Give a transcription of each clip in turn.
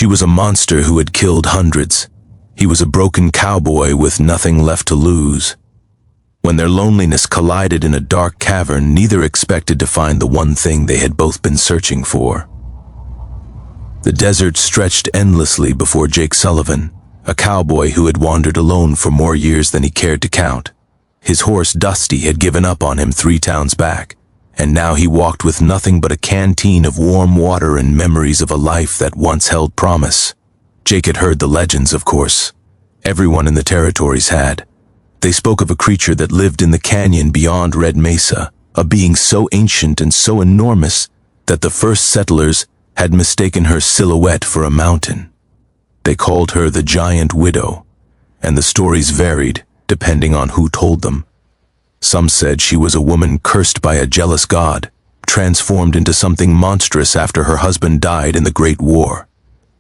She was a monster who had killed hundreds. He was a broken cowboy with nothing left to lose. When their loneliness collided in a dark cavern, neither expected to find the one thing they had both been searching for. The desert stretched endlessly before Jake Sullivan, a cowboy who had wandered alone for more years than he cared to count. His horse Dusty had given up on him 3 towns back, and now he walked with nothing but a canteen of warm water and memories of a life that once held promise. Jake had heard the legends, of course. Everyone in the territories had. They spoke of a creature that lived in the canyon beyond Red Mesa, a being so ancient and so enormous that the first settlers had mistaken her silhouette for a mountain. They called her the Giant Widow, and the stories varied depending on who told them. Some said she was a woman cursed by a jealous god, transformed into something monstrous after her husband died in the Great War.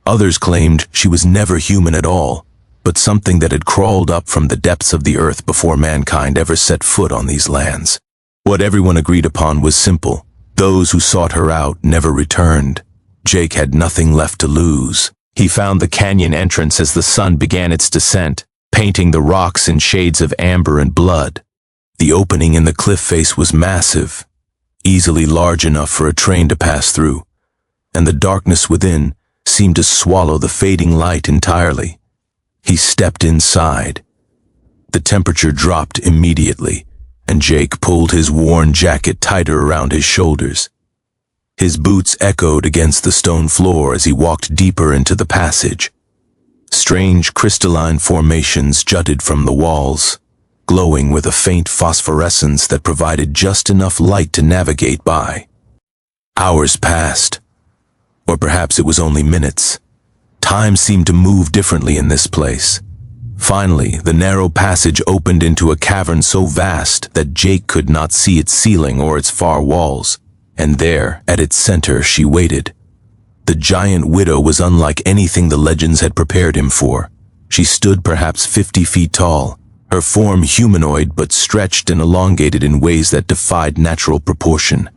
Others claimed she was never human at all, but something that had crawled up from the depths of the earth before mankind ever set foot on these lands. What everyone agreed upon was simple. Those who sought her out never returned. Jake had nothing left to lose. He found the canyon entrance as the sun began its descent, painting the rocks in shades of amber and blood. The opening in the cliff face was massive, easily large enough for a train to pass through, and the darkness within seemed to swallow the fading light entirely. He stepped inside. The temperature dropped immediately, and Jake pulled his worn jacket tighter around his shoulders. His boots echoed against the stone floor as he walked deeper into the passage. Strange crystalline formations jutted from the walls, glowing with a faint phosphorescence that provided just enough light to navigate by. Hours passed, or perhaps it was only minutes. Time seemed to move differently in this place. Finally, the narrow passage opened into a cavern so vast that Jake could not see its ceiling or its far walls, and there, at its center, she waited. The Giant Widow was unlike anything the legends had prepared him for. She stood perhaps 50 feet tall, her form humanoid but stretched and elongated in ways that defied natural proportion.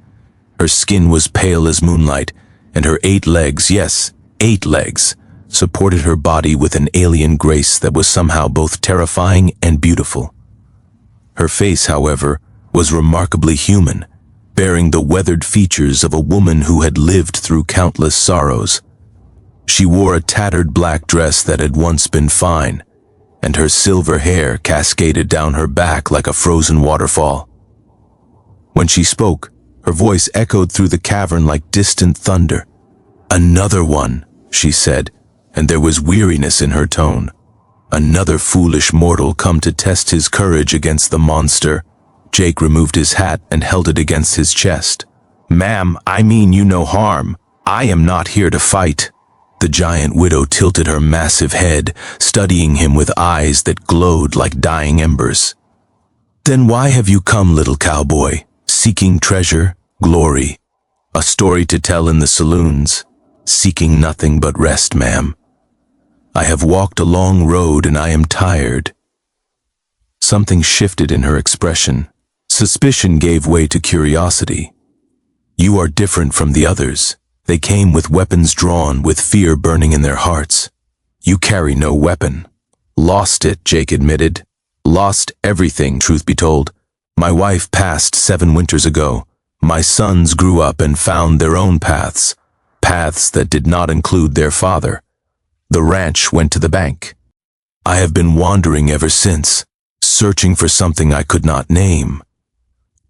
Her skin was pale as moonlight, and her 8 legs, yes, 8 legs, supported her body with an alien grace that was somehow both terrifying and beautiful. Her face, however, was remarkably human, bearing the weathered features of a woman who had lived through countless sorrows. She wore a tattered black dress that had once been fine, and her silver hair cascaded down her back like a frozen waterfall. When she spoke, her voice echoed through the cavern like distant thunder. "Another one," she said, and there was weariness in her tone. "Another foolish mortal come to test his courage against the monster." Jake removed his hat and held it against his chest. "Ma'am, I mean you no harm. I am not here to fight." The Giant Widow tilted her massive head, studying him with eyes that glowed like dying embers. "Then why have you come, little cowboy? Seeking treasure, glory, a story to tell in the saloons, seeking nothing but rest, ma'am. I have walked a long road and I am tired." Something shifted in her expression. Suspicion gave way to curiosity. "You are different from the others. They came with weapons drawn, with fear burning in their hearts. You carry no weapon." "Lost it," Jake admitted. "Lost everything, truth be told. My wife passed 7 winters ago. My sons grew up and found their own paths, paths that did not include their father. The ranch went to the bank. I have been wandering ever since, searching for something I could not name."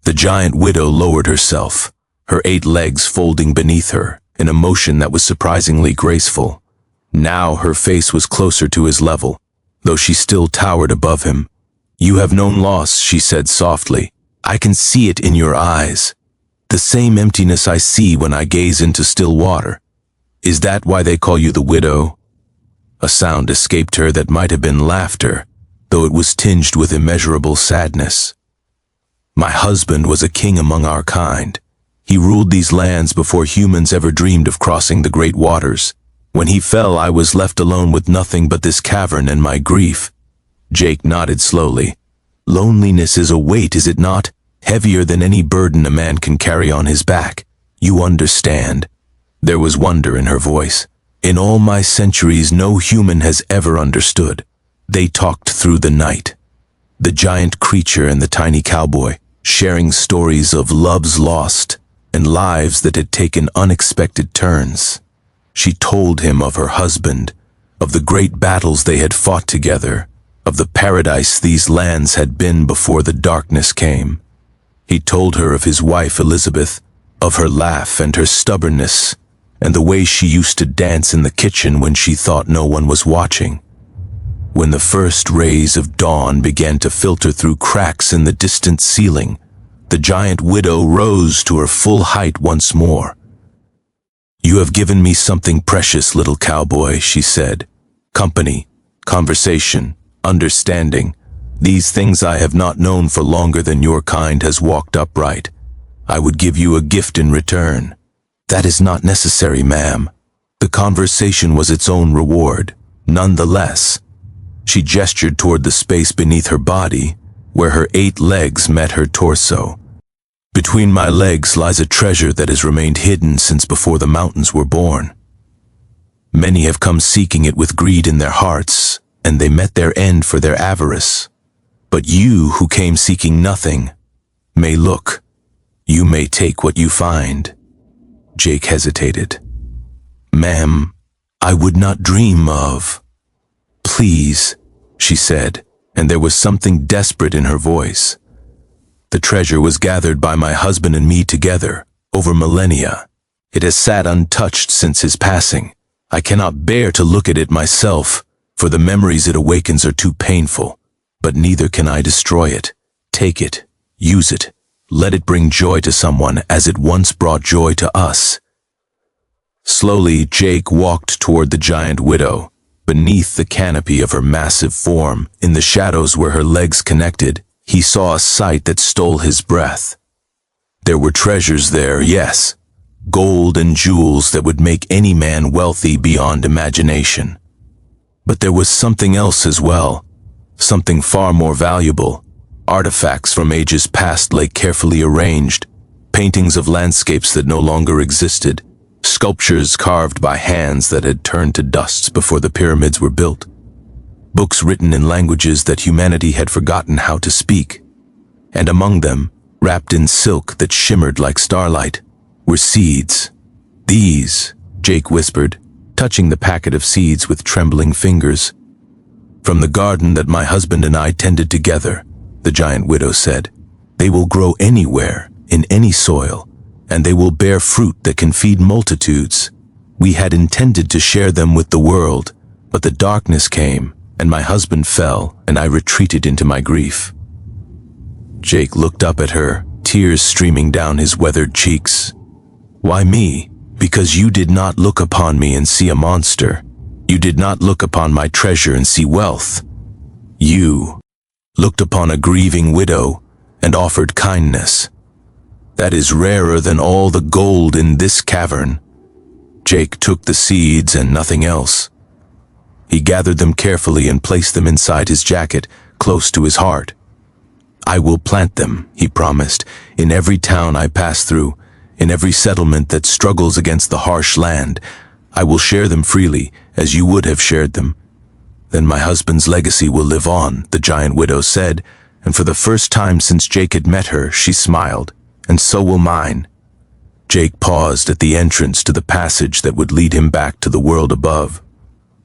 The Giant Widow lowered herself, her 8 legs folding beneath her, in a motion that was surprisingly graceful. Now her face was closer to his level, though she still towered above him. "You have known loss," she said softly. "I can see it in your eyes. The same emptiness I see when I gaze into still water. Is that why they call you the widow?" A sound escaped her that might have been laughter, though it was tinged with immeasurable sadness. "My husband was a king among our kind. He ruled these lands before humans ever dreamed of crossing the great waters. When he fell, I was left alone with nothing but this cavern and my grief." Jake nodded slowly. "Loneliness is a weight, is it not? Heavier than any burden a man can carry on his back. You understand." There was wonder in her voice. In all my centuries, no human has ever understood. They talked through the night. The giant creature and the tiny cowboy, sharing stories of loves lost and lives that had taken unexpected turns. She told him of her husband, of the great battles they had fought together, of the paradise these lands had been before the darkness came. He told her of his wife Elizabeth, of her laugh and her stubbornness, and the way she used to dance in the kitchen when she thought no one was watching. When the first rays of dawn began to filter through cracks in the distant ceiling, the giant widow rose to her full height once more. "You have given me something precious, little cowboy," she said. "Company, conversation, understanding. These things I have not known for longer than your kind has walked upright. I would give you a gift in return." "That is not necessary, ma'am." The conversation was its own reward, nonetheless. She gestured toward the space beneath her body, where her 8 legs met her torso. "Between my legs lies a treasure that has remained hidden since before the mountains were born. Many have come seeking it with greed in their hearts, and they met their end for their avarice. But you, who came seeking nothing, may look. You may take what you find." Jake hesitated. "Ma'am, I would not dream of—" "Please," she said, and there was something desperate in her voice. "The treasure was gathered by my husband and me together, over millennia. It has sat untouched since his passing. I cannot bear to look at it myself, for the memories it awakens are too painful. But neither can I destroy it. Take it, use it, let it bring joy to someone as it once brought joy to us." Slowly, Jake walked toward the giant widow. Beneath the canopy of her massive form, in the shadows where her legs connected, he saw a sight that stole his breath. There were treasures there, yes, gold and jewels that would make any man wealthy beyond imagination. But there was something else as well, something far more valuable. Artifacts from ages past lay carefully arranged, paintings of landscapes that no longer existed, sculptures carved by hands that had turned to dust before the pyramids were built, books written in languages that humanity had forgotten how to speak. And among them, wrapped in silk that shimmered like starlight, were seeds. "These," Jake whispered, touching the packet of seeds with trembling fingers. "From the garden that my husband and I tended together," the giant widow said. "They will grow anywhere, in any soil, and they will bear fruit that can feed multitudes. We had intended to share them with the world, but the darkness came, and my husband fell, and I retreated into my grief." Jake looked up at her, tears streaming down his weathered cheeks. "Why me? Because you did not look upon me and see a monster. You did not look upon my treasure and see wealth. You looked upon a grieving widow and offered kindness. That is rarer than all the gold in this cavern." Jake took the seeds and nothing else. He gathered them carefully and placed them inside his jacket, close to his heart. "I will plant them," he promised, "in every town I pass through, in every settlement that struggles against the harsh land. I will share them freely, as you would have shared them. Then my husband's legacy will live on," the giant widow said, and for the first time since Jake had met her, she smiled. "And so will mine." Jake paused at the entrance to the passage that would lead him back to the world above.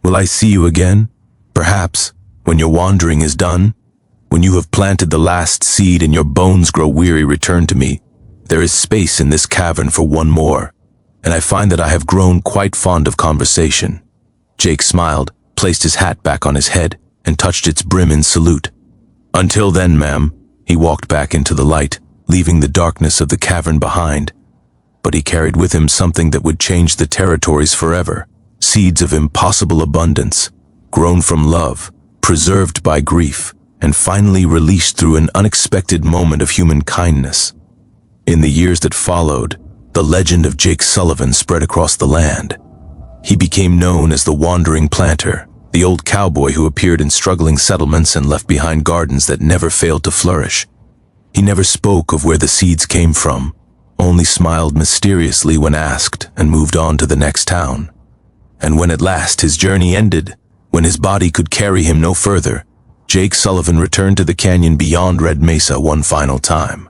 "Will I see you again? Perhaps, when your wandering is done? When you have planted the last seed and your bones grow weary, return to me. There is space in this cavern for one more, and I find that I have grown quite fond of conversation." Jake smiled, placed his hat back on his head, and touched its brim in salute. "Until then, ma'am." He walked back into the light, leaving the darkness of the cavern behind. But he carried with him something that would change the territories forever. Seeds of impossible abundance, grown from love, preserved by grief, and finally released through an unexpected moment of human kindness. In the years that followed, the legend of Jake Sullivan spread across the land. He became known as the Wandering Planter, the old cowboy who appeared in struggling settlements and left behind gardens that never failed to flourish. He never spoke of where the seeds came from, only smiled mysteriously when asked and moved on to the next town. And when at last his journey ended, when his body could carry him no further, Jake Sullivan returned to the canyon beyond Red Mesa one final time.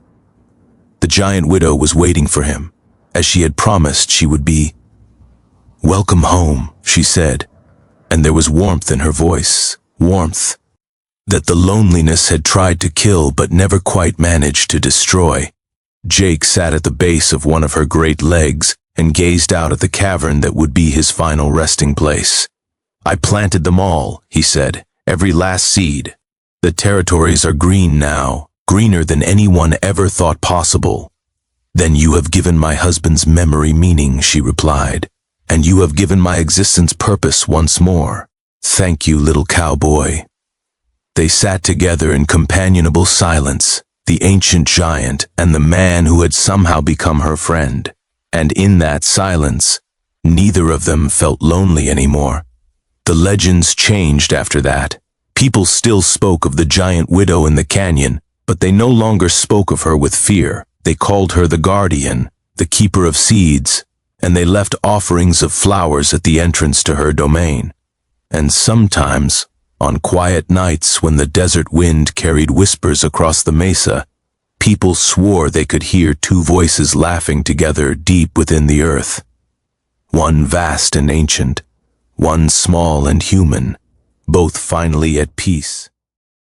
The giant widow was waiting for him, as she had promised she would be. "Welcome home," she said, and there was warmth in her voice, warmth that the loneliness had tried to kill but never quite managed to destroy. Jake sat at the base of one of her great legs and gazed out at the cavern that would be his final resting place. "I planted them all," he said, "every last seed. The territories are green now, greener than anyone ever thought possible." "Then you have given my husband's memory meaning," she replied, "and you have given my existence purpose once more. Thank you, little cowboy." They sat together in companionable silence, the ancient giant and the man who had somehow become her friend. And in that silence, neither of them felt lonely anymore. The legends changed after that. People still spoke of the giant widow in the canyon, but they no longer spoke of her with fear. They called her the guardian, the keeper of seeds, and they left offerings of flowers at the entrance to her domain. And sometimes, on quiet nights when the desert wind carried whispers across the mesa, people swore they could hear two voices laughing together deep within the earth. One vast and ancient, one small and human, both finally at peace.